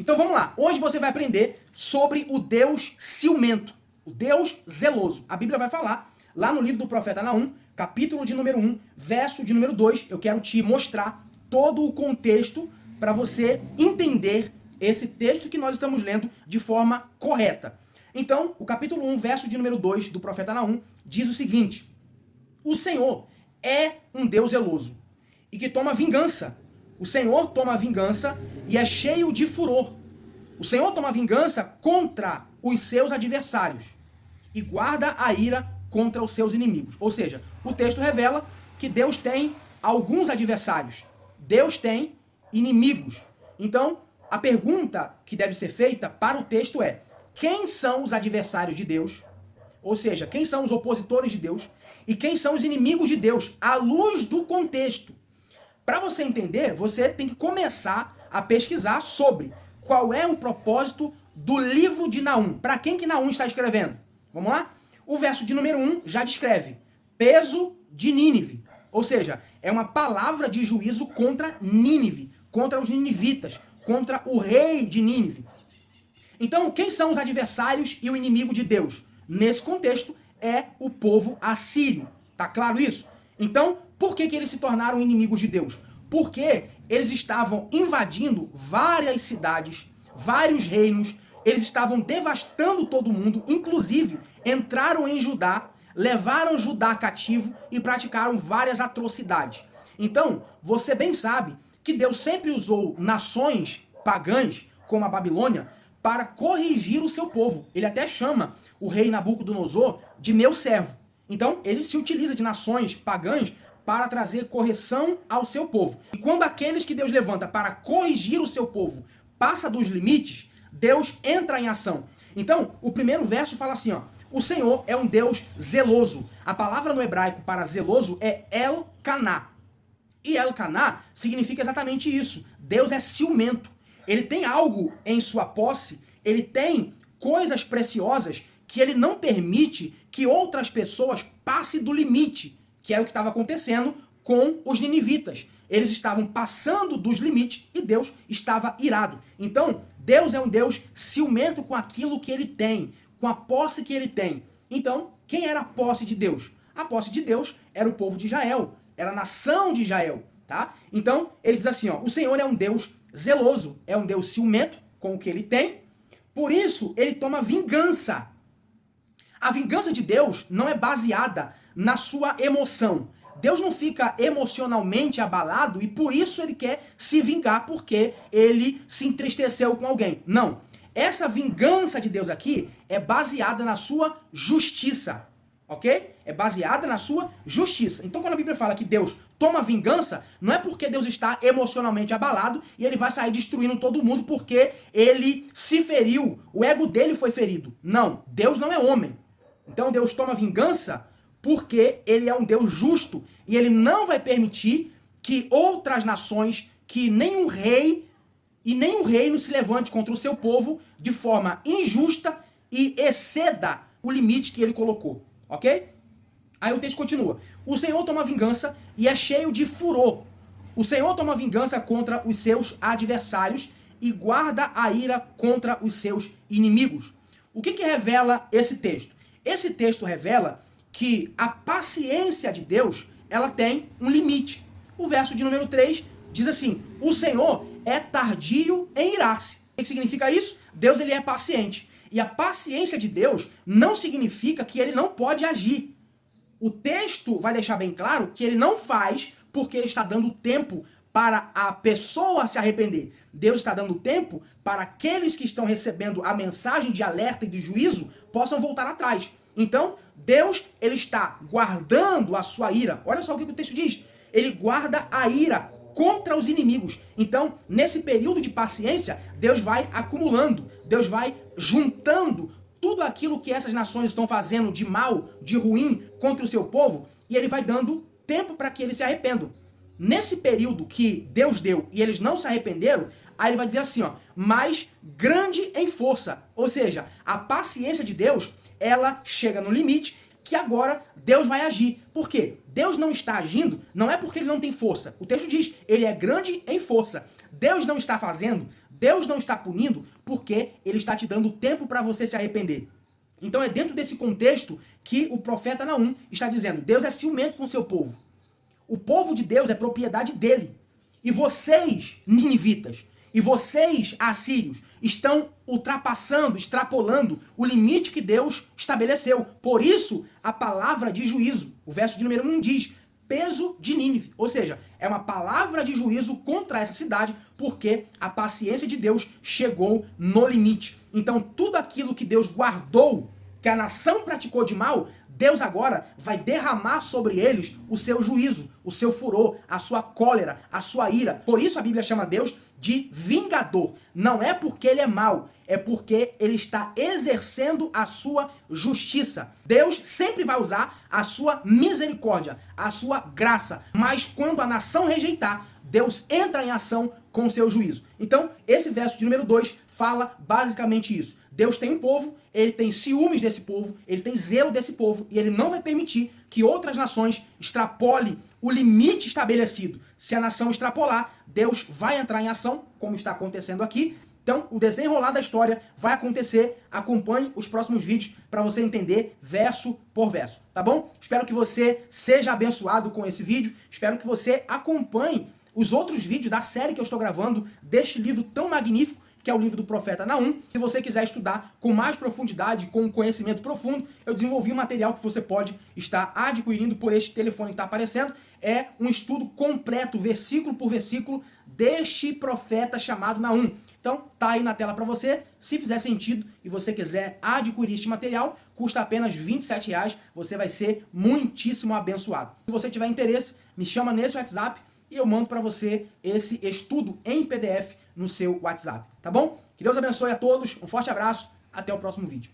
Então vamos lá. Hoje você vai aprender sobre o Deus ciumento, o Deus zeloso. A Bíblia vai falar lá no livro do profeta Naum, capítulo de número 1, verso de número 2. Eu quero te mostrar todo o contexto para você entender esse texto que nós estamos lendo de forma correta. Então, o capítulo 1, verso de número 2 do profeta Naum diz o seguinte: o Senhor é um Deus zeloso e que toma vingança. O Senhor toma vingança e é cheio de furor. O Senhor toma vingança contra os seus adversários e guarda a ira contra os seus inimigos. Ou seja, o texto revela que Deus tem alguns adversários. Deus tem inimigos. Então, a pergunta que deve ser feita para o texto é: quem são os adversários de Deus? Ou seja, quem são os opositores de Deus? E quem são os inimigos de Deus? À luz do contexto. Para você entender, você tem que começar a pesquisar sobre qual é o propósito do livro de Naum. Para quem que Naum está escrevendo? Vamos lá? O verso de número 1 já descreve peso de Nínive. Ou seja, é uma palavra de juízo contra Nínive, contra os ninivitas, contra o rei de Nínive. Então, quem são os adversários e o inimigo de Deus? Nesse contexto, é o povo assírio. Tá claro isso? Então, por que eles se tornaram inimigos de Deus? Porque eles estavam invadindo várias cidades, vários reinos, eles estavam devastando todo mundo, inclusive entraram em Judá, levaram Judá cativo e praticaram várias atrocidades. Então, você bem sabe que Deus sempre usou nações pagãs, como a Babilônia, para corrigir o seu povo. Ele até chama o rei Nabucodonosor de meu servo. Então, ele se utiliza de nações pagãs para trazer correção ao seu povo. E quando aqueles que Deus levanta para corrigir o seu povo passa dos limites, Deus entra em ação. Então, o primeiro verso fala assim, ó: o Senhor é um Deus zeloso. A palavra no hebraico para zeloso é El-Caná. E El-Caná significa exatamente isso. Deus é ciumento. Ele tem algo em sua posse, ele tem coisas preciosas que ele não permite que outras pessoas passem do limite, que é o que estava acontecendo com os ninivitas. Eles estavam passando dos limites e Deus estava irado. Então, Deus é um Deus ciumento com aquilo que ele tem, com a posse que ele tem. Então, quem era a posse de Deus? A posse de Deus era o povo de Israel, era a nação de Israel, tá? Então, ele diz assim, ó: o Senhor é um Deus zeloso, é um Deus ciumento com o que ele tem, por isso ele toma vingança. A vingança de Deus não é baseada na sua emoção. Deus não fica emocionalmente abalado e por isso ele quer se vingar porque ele se entristeceu com alguém. Não. Essa vingança de Deus aqui é baseada na sua justiça. Ok? É baseada na sua justiça. Então quando a Bíblia fala que Deus toma vingança, não é porque Deus está emocionalmente abalado e ele vai sair destruindo todo mundo porque ele se feriu, o ego dele foi ferido. Não, Deus não é homem. Então Deus toma vingança porque ele é um Deus justo e ele não vai permitir que outras nações, que nenhum rei e nenhum reino se levante contra o seu povo de forma injusta e exceda o limite que ele colocou. Ok? Aí o texto continua. O Senhor toma vingança e é cheio de furor. O Senhor toma vingança contra os seus adversários e guarda a ira contra os seus inimigos. O que revela esse texto? Esse texto revela que a paciência de Deus, ela tem um limite. O verso de número 3 diz assim: o Senhor é tardio em irar-se. O que significa isso? Deus, ele é paciente. E a paciência de Deus não significa que ele não pode agir. O texto vai deixar bem claro que ele não faz porque ele está dando tempo para a pessoa se arrepender. Deus está dando tempo para aqueles que estão recebendo a mensagem de alerta e de juízo possam voltar atrás. Então, Deus, ele está guardando a sua ira. Olha só o que o texto diz. Ele guarda a ira contra os inimigos. Então, nesse período de paciência, Deus vai acumulando, Deus vai juntando tudo aquilo que essas nações estão fazendo de mal, de ruim contra o seu povo, e ele vai dando tempo para que eles se arrependam. Nesse período que Deus deu e eles não se arrependeram, aí ele vai dizer assim, ó: mas grande em força. Ou seja, a paciência de Deus, ela chega no limite que agora Deus vai agir. Por quê? Deus não está agindo, não é porque ele não tem força. O texto diz, ele é grande em força. Deus não está fazendo, Deus não está punindo porque ele está te dando tempo para você se arrepender. Então é dentro desse contexto que o profeta Naum está dizendo: Deus é ciumento com o seu povo. O povo de Deus é propriedade dele. E vocês, ninivitas, e vocês, assírios, estão ultrapassando, extrapolando o limite que Deus estabeleceu. Por isso, a palavra de juízo, o verso de número 1 diz: peso de Nínive. Ou seja, é uma palavra de juízo contra essa cidade, porque a paciência de Deus chegou no limite. Então, tudo aquilo que Deus guardou, que a nação praticou de mal, Deus agora vai derramar sobre eles o seu juízo, o seu furor, a sua cólera, a sua ira. Por isso a Bíblia chama Deus de vingador. Não é porque ele é mau, é porque ele está exercendo a sua justiça. Deus sempre vai usar a sua misericórdia, a sua graça. Mas quando a nação rejeitar, Deus entra em ação com o seu juízo. Então, esse verso de número 2 fala basicamente isso. Deus tem um povo, ele tem ciúmes desse povo, ele tem zelo desse povo, e ele não vai permitir que outras nações extrapolem o limite estabelecido. Se a nação extrapolar, Deus vai entrar em ação, como está acontecendo aqui. Então, o desenrolar da história vai acontecer. Acompanhe os próximos vídeos para você entender verso por verso, tá bom? Espero que você seja abençoado com esse vídeo. Espero que você acompanhe os outros vídeos da série que eu estou gravando deste livro tão magnífico, que é o livro do profeta Naum. Se você quiser estudar com mais profundidade, com conhecimento profundo, eu desenvolvi um material que você pode estar adquirindo por este telefone que está aparecendo. É um estudo completo, versículo por versículo, deste profeta chamado Naum. Então, tá aí na tela para você. Se fizer sentido e você quiser adquirir este material, custa apenas R$27. Você vai ser muitíssimo abençoado. Se você tiver interesse, me chama nesse WhatsApp e eu mando para você esse estudo em PDF no seu WhatsApp, tá bom? Que Deus abençoe a todos, um forte abraço, até o próximo vídeo.